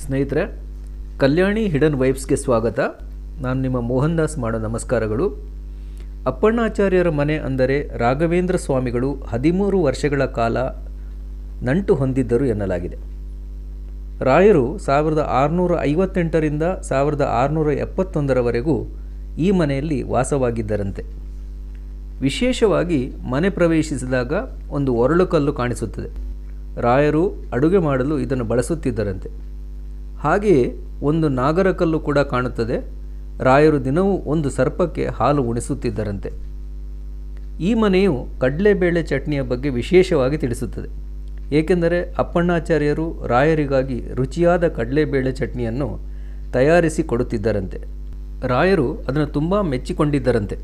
ಸ್ನೇಹಿತರೆ, ಕಲ್ಯಾಣಿ ಹಿಡನ್ ವೈಬ್ಸ್ಗೆ ಸ್ವಾಗತ. ನಾನು ನಿಮ್ಮ ಮೋಹನ್ ದಾಸ್ ಮಾಡೋ ನಮಸ್ಕಾರಗಳು. ಅಪ್ಪಣ್ಣಾಚಾರ್ಯರ ಮನೆ ಅಂದರೆ ರಾಘವೇಂದ್ರ ಸ್ವಾಮಿಗಳು 13 ವರ್ಷಗಳ ಕಾಲ ನಂಟು ಹೊಂದಿದ್ದರು ಎನ್ನಲಾಗಿದೆ. ರಾಯರು 1658ರಿಂದ 1671ರವರೆಗೂ ಈ ಮನೆಯಲ್ಲಿ ವಾಸವಾಗಿದ್ದರಂತೆ. ವಿಶೇಷವಾಗಿ ಮನೆ ಪ್ರವೇಶಿಸಿದಾಗ ಒಂದು ಒರಳುಕಲ್ಲು ಕಾಣಿಸುತ್ತದೆ. ರಾಯರು ಅಡುಗೆ ಮಾಡಲು ಇದನ್ನು ಬಳಸುತ್ತಿದ್ದರಂತೆ. ಹಾಗೆಯೇ ಒಂದು ನಾಗರಕಲ್ಲು ಕೂಡ ಕಾಣುತ್ತದೆ. ರಾಯರು ದಿನವೂ ಒಂದು ಸರ್ಪಕ್ಕೆ ಹಾಲು ಉಣಿಸುತ್ತಿದ್ದರಂತೆ. ಈ ಮನೆಯು ಕಡಲೆಬೇಳೆ ಚಟ್ನಿಯ ಬಗ್ಗೆ ವಿಶೇಷವಾಗಿ ತಿಳಿಸುತ್ತದೆ. ಏಕೆಂದರೆ ಅಪ್ಪಣ್ಣಾಚಾರ್ಯರು ರಾಯರಿಗಾಗಿ ರುಚಿಯಾದ ಕಡಲೆಬೇಳೆ ಚಟ್ನಿಯನ್ನು ತಯಾರಿಸಿ ಕೊಡುತ್ತಿದ್ದರಂತೆ. ರಾಯರು ಅದನ್ನು ತುಂಬ ಮೆಚ್ಚಿಕೊಂಡಿದ್ದರಂತೆ.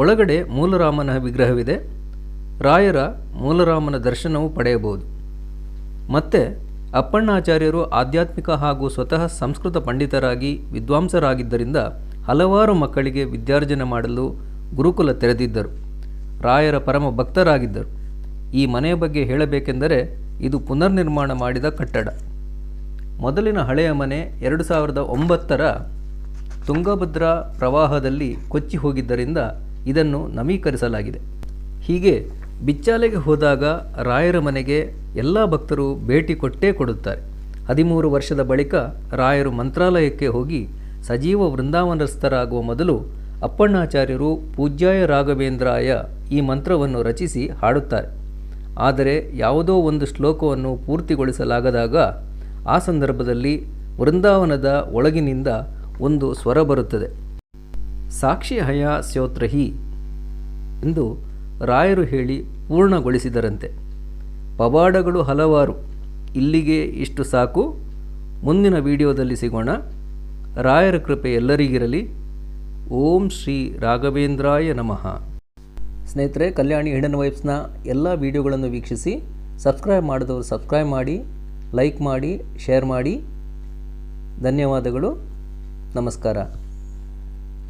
ಒಳಗಡೆ ಮೂಲರಾಮನ ವಿಗ್ರಹವಿದೆ. ರಾಯರ ಮೂಲರಾಮನ ದರ್ಶನವೂ ಪಡೆಯಬಹುದು. ಮತ್ತು ಅಪ್ಪಣ್ಣಾಚಾರ್ಯರು ಆಧ್ಯಾತ್ಮಿಕ ಹಾಗೂ ಸ್ವತಃ ಸಂಸ್ಕೃತ ಪಂಡಿತರಾಗಿ ವಿದ್ವಾಂಸರಾಗಿದ್ದರಿಂದ ಹಲವಾರು ಮಕ್ಕಳಿಗೆ ವಿದ್ಯಾರ್ಜನೆ ಮಾಡಲು ಗುರುಕುಲ ತೆರೆದಿದ್ದರು. ರಾಯರ ಪರಮ ಭಕ್ತರಾಗಿದ್ದರು. ಈ ಮನೆಯ ಬಗ್ಗೆ ಹೇಳಬೇಕೆಂದರೆ ಇದು ಪುನರ್ನಿರ್ಮಾಣ ಮಾಡಿದ ಕಟ್ಟಡ. ಮೊದಲಿನ ಹಳೆಯ ಮನೆ 2009ರ ತುಂಗಭದ್ರಾ ಪ್ರವಾಹದಲ್ಲಿ ಕೊಚ್ಚಿ ಹೋಗಿದ್ದರಿಂದ ಇದನ್ನು ನವೀಕರಿಸಲಾಗಿದೆ. ಹೀಗೆ ಬಿಚ್ಚಾಲೆಗೆ ಹೋದಾಗ ರಾಯರ ಮನೆಗೆ ಎಲ್ಲ ಭಕ್ತರು ಭೇಟಿ ಕೊಟ್ಟೇ ಕೊಡುತ್ತಾರೆ. 13 ವರ್ಷದ ಬಳಿಕ ರಾಯರು ಮಂತ್ರಾಲಯಕ್ಕೆ ಹೋಗಿ ಸಜೀವ ವೃಂದಾವನಸ್ಥರಾಗುವ ಮೊದಲು ಅಪ್ಪಣ್ಣಾಚಾರ್ಯರು ಪೂಜ್ಯಾಯ ರಾಘವೇಂದ್ರಾಯ ಈ ಮಂತ್ರವನ್ನು ರಚಿಸಿ ಹಾಡುತ್ತಾರೆ. ಆದರೆ ಯಾವುದೋ ಒಂದು ಶ್ಲೋಕವನ್ನು ಪೂರ್ತಿಗೊಳಿಸಲಾಗದಾಗ ಆ ಸಂದರ್ಭದಲ್ಲಿ ವೃಂದಾವನದ ಒಳಗಿನಿಂದ ಒಂದು ಸ್ವರ ಬರುತ್ತದೆ. ಸಾಕ್ಷಿ ಹಯ ಸ್ಯೋತ್ರಹಿ ಎಂದು ರಾಯರು ಹೇಳಿ ಪೂರ್ಣಗೊಳಿಸಿದರಂತೆ. ಪವಾಡಗಳು ಹಲವಾರು. ಇಲ್ಲಿಗೆ ಇಷ್ಟು ಸಾಕು. ಮುಂದಿನ ವಿಡಿಯೋದಲ್ಲಿ ಸಿಗೋಣ. ರಾಯರ ಕೃಪೆ ಎಲ್ಲರಿಗಿರಲಿ. ಓಂ ಶ್ರೀ ರಾಘವೇಂದ್ರಾಯ ನಮಃ. ಸ್ನೇಹಿತರೆ, ಕಲ್ಯಾಣಿ ಹಿಡನ್ ವೈಬ್ಸ್ನ ಎಲ್ಲ ವಿಡಿಯೋಗಳನ್ನು ವೀಕ್ಷಿಸಿ. ಸಬ್ಸ್ಕ್ರೈಬ್ ಮಾಡಿದವರು ಸಬ್ಸ್ಕ್ರೈಬ್ ಮಾಡಿ, ಲೈಕ್ ಮಾಡಿ, ಶೇರ್ ಮಾಡಿ. ಧನ್ಯವಾದಗಳು. ನಮಸ್ಕಾರ.